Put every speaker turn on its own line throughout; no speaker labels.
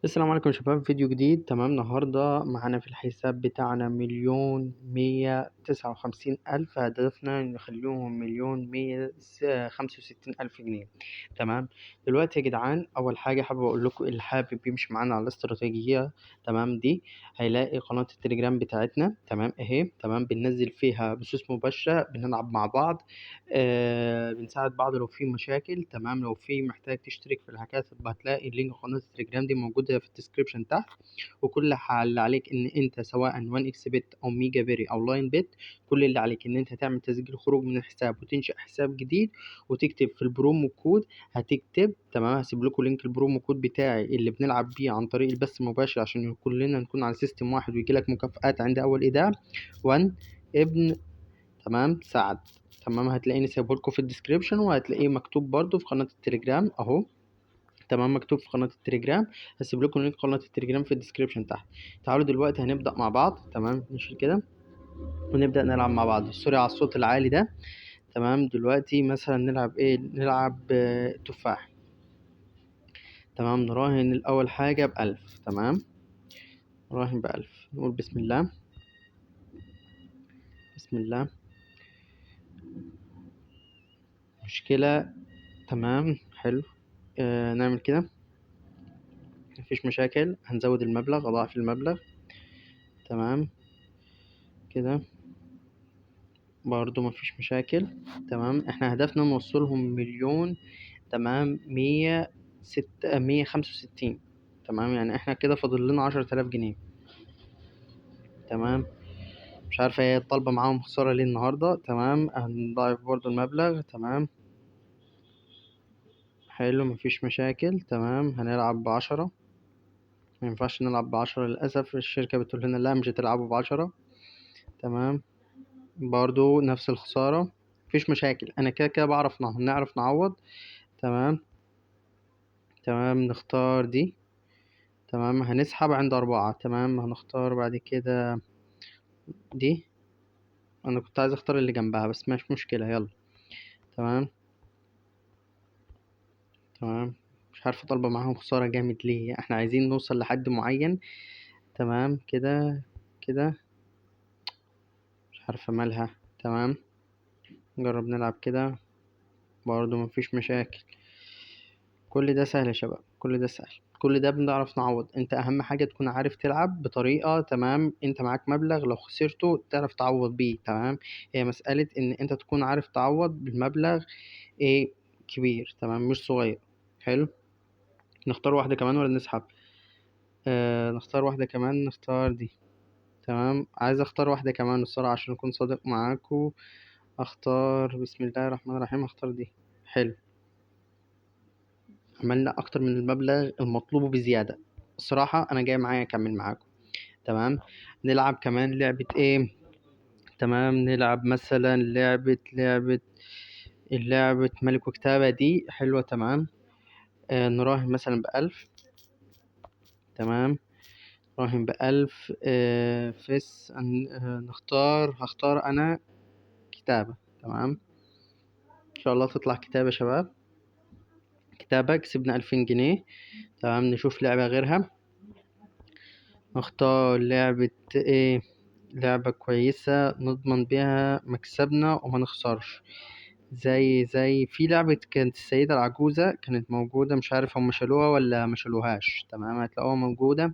السلام عليكم يا شباب، فيديو جديد. تمام، النهاردة معانا في الحساب بتاعنا 1,159,000. هدفنا نخليهم 1,165,000 جنيه. تمام. دلوقتي يا جدعان، أول حاجة حابب أقول لكم اللي حابب يمشي معانا على الاستراتيجية تمام دي هيلاقي قناة التليجرام بتاعتنا تمام أهي. تمام، بننزل فيها بثوث مباشرة، بنلعب مع بعض، بنساعد بعض لو في مشاكل. تمام، لو في محتاج تشترك في الحاجات هتلاقي اللينك قناة التليجرام دي موجودة في الديسكريبشن تحت. وكل اللي عليك ان انت سواء 1 اكس بت او ميجا بيري او لاين بت، كل اللي عليك ان انت تعمل تسجيل خروج من الحساب وتنشئ حساب جديد وتكتب في البرومو كود. هتكتب تمام، هسيب لكم لينك البرومو كود بتاعي اللي بنلعب بيه عن طريق البث المباشر عشان كلنا نكون على سيستم واحد ويجي لك مكافآت عند اول ايداع. 1 ابن تمام سعد. تمام، هتلاقيني سايبه لكم في الديسكريبشن، وهتلاقيه مكتوب برضو في قناة التليجرام اهو. تمام، مكتوب في قناة التليجرام. هسيب لكم لينك قناة التليجرام في الديسكريبشن تحت. تعالوا دلوقتي هنبدأ مع بعض. تمام، نشيل كده ونبدأ نلعب مع بعض. سوري على الصوت العالي ده. تمام، دلوقتي مثلا نلعب ايه؟ نلعب تفاح. تمام، نراهن الأول حاجة ب1000. تمام، نراهن ب1000. نقول بسم الله. بسم الله. مشكلة. تمام، حلو. نعمل كده، مفيش مشاكل. هنزود المبلغ، أضاعف المبلغ. تمام كده برضو مفيش مشاكل. تمام، احنا هدفنا نوصلهم مليون. تمام، 165. تمام، يعني احنا كده فاضل لنا 10,000 جنيه. تمام، مش عارفة هي الطالبة معاهم خسارة ليه النهاردة. تمام، هنضاعف برضو المبلغ. تمام، حلو، مفيش مشاكل. تمام، هنلعب ب10. مينفعش نلعب ب10 للأسف، الشركة بتقول لنا لا مش هتلعبوا ب10. تمام، برضو نفس الخسارة. مفيش مشاكل، أنا كده كده بعرف نعرف نعوض. تمام. تمام، نختار دي. تمام، هنسحب عند 4. تمام، هنختار بعد كده دي. أنا كنت عايز أختار اللي جنبها بس مش مشكلة، يلا. تمام. تمام، مش عارفة طالبة معاهم خسارة جامد ليه، احنا عايزين نوصل لحد معين. تمام كده. كده مش عارفة مالها. تمام، نجرب نلعب كده برضو مفيش مشاكل. كل ده سهل يا شباب، كل ده سهل، كل ده بنعرف نعوض. انت اهم حاجة تكون عارف تلعب بطريقة. تمام، انت معاك مبلغ لو خسرته تعرف تعوض بيه. تمام، هي مسألة ان انت تكون عارف تعوض بالمبلغ ايه كبير. تمام، مش صغير. حلو. نختار واحدة كمان ولا نسحب؟ نختار واحدة كمان، نختار دي. تمام، عايز اختار واحدة كمان الصراحة عشان اكون صادق معاكو. اختار بسم الله الرحمن الرحيم، اختار دي. حلو، عملنا اكتر من المبلغ المطلوب بزيادة. الصراحة انا جاي معايا اكمل معاكم. تمام، نلعب كمان لعبة ايه؟ تمام، نلعب مثلا لعبة ملك وكتابة دي حلوة. تمام، نراهن مثلا ب1000. تمام، نراهن ب1000. فيس هختار انا كتابة. تمام، ان شاء الله تطلع كتابة يا شباب. كتابة، كسبنا 2000 جنيه. تمام، نشوف لعبة غيرها. نختار لعبة ايه؟ لعبة كويسة نضمن بيها مكسبنا وما نخسرش. زي في لعبة كانت السيدة العجوزة كانت موجودة، مش عارف هم شالوها ولا ما شالوهاش. تمام، هتلاقوها موجودة.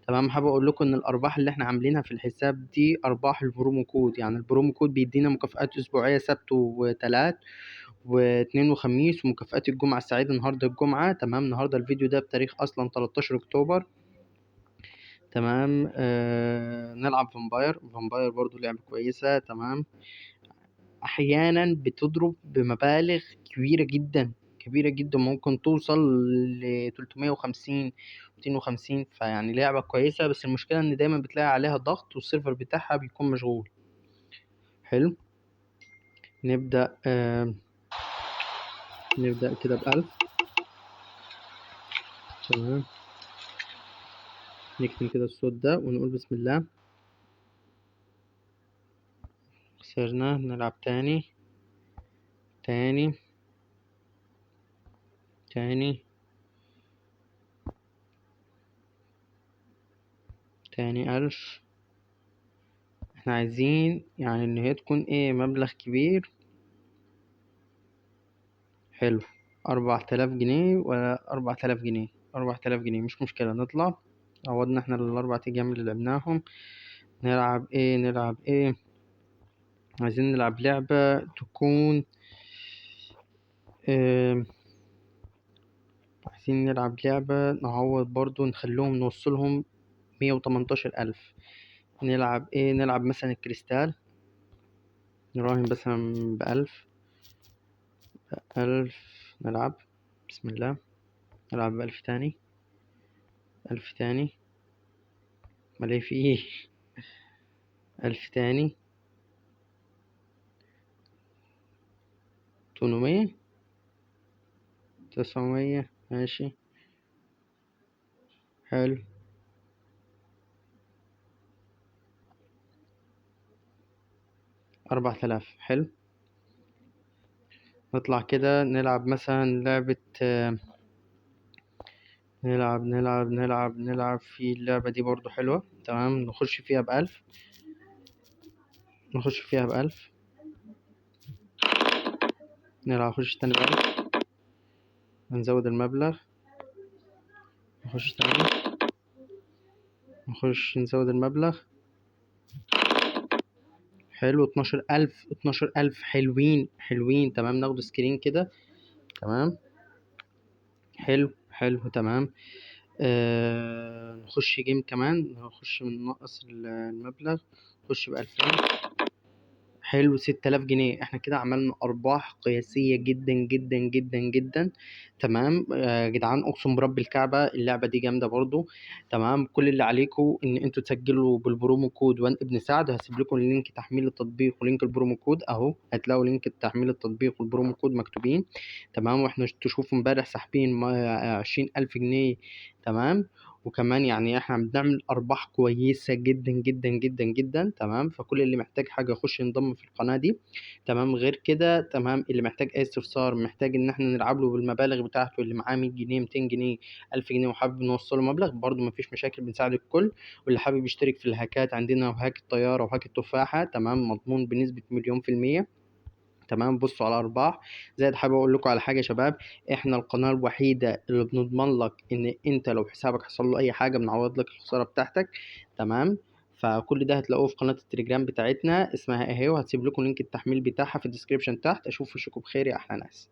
تمام، حابب اقول لكم ان الارباح اللي احنا عاملينها في الحساب دي ارباح البرومو كود. يعني البرومو كود بيدينا مكافآت اسبوعية سبت وتلات واثنين وخميس، ومكافآت الجمعة السعيدة النهاردة الجمعة. تمام، النهاردة الفيديو ده بتاريخ اصلا 13 اكتوبر. تمام، نلعب فامباير برضو لعبة كويسة. تمام، احيانا بتضرب بمبالغ كبيرة جدا، كبيرة جدا، ممكن توصل ل 350 250. فيعني لعبة كويسة، بس المشكلة ان دايما بتلاقي عليها ضغط والسيرفر بتاعها بيكون مشغول. حلو، نبدأ نبدأ كده ب1000. تمام، نكتم كده الصوت ده ونقول بسم الله. خسرنا، نلعب تاني. تاني. تاني. تاني 1000. احنا عايزين يعني ان هي تكون ايه مبلغ كبير. حلو. 4000 جنيه ولا 4000 جنيه؟ 4000 جنيه مش مشكلة، نطلع. عوضنا احنا الأربع أيام اللي لعبناهم. نلعب ايه؟ نلعب ايه؟ عايزين نلعب لعبة تكون اه عايزين نلعب لعبة نعوض برضو، نخليهم نوصلهم 118 ألف. نلعب ايه؟ نلعب مثلا الكريستال. نراهن مثلا ب1000. نلعب. بسم الله. نلعب ب1000 تاني. 1000 تاني. ملاقي في ايه؟ 1000 تاني. 800. 900. ماشي. حلو. 4000. حلو. نطلع كده نلعب مثلا لعبة نلعب في اللعبة دي برضو حلوة. تمام. نخش فيها ب1000. نخش فيها ب1000. نخش تاني ب1000. نزود المبلغ. نخش تاني. نزود المبلغ. حلو. 12000. 12000 حلوين حلوين. تمام. ناخد سكرين كده. تمام. حلو حلو. تمام. نخش جيم كمان. نخش من نقص المبلغ. نخش ب2000. حلو. 6000 جنيه. احنا كده عملنا ارباح قياسية جدا جدا جدا جدا. تمام. يا جدعان اقسم برب الكعبة اللعبة دي جامدة برضو. تمام. كل اللي عليكم ان انتوا تسجلوا بالبرومو كود وان ابن سعد. هسيب لكم لينك تحميل التطبيق ولينك البرومو كود اهو. هتلاقوا لينك تحميل التطبيق والبرومو كود مكتوبين. تمام. واحنا تشوفوا امبارح ساحبين 20000 جنيه. تمام. وكمان يعني احنا بنعمل ارباح كويسه جدا جدا جدا جدا. تمام. فكل اللي محتاج حاجه يخش ينضم في القناه دي. تمام. غير كده تمام، اللي محتاج اي استفسار، محتاج ان احنا نلعب له بالمبالغ بتاعته، اللي معاه 100 جنيه 200 جنيه 1000 جنيه وحابب نوصله مبلغ برضه مفيش مشاكل، بنساعد الكل. واللي حابب يشترك في الهاكات عندنا، وهاك الطياره وهاك التفاحه، تمام، مضمون بنسبه 1000000%. تمام. بصوا على ارباح. زائد حابب اقول لكم على حاجه يا شباب. احنا القناه الوحيده اللي بنضمن لك ان انت لو حسابك حصل له اي حاجه بنعوض لك الخساره بتاعتك. تمام. فكل ده هتلاقوه في قناه التليجرام بتاعتنا اسمها اهي، وهسيب لكم لينك التحميل بتاعها في الديسكريبشن تحت. اشوف وشكم بخير يا احلى ناس.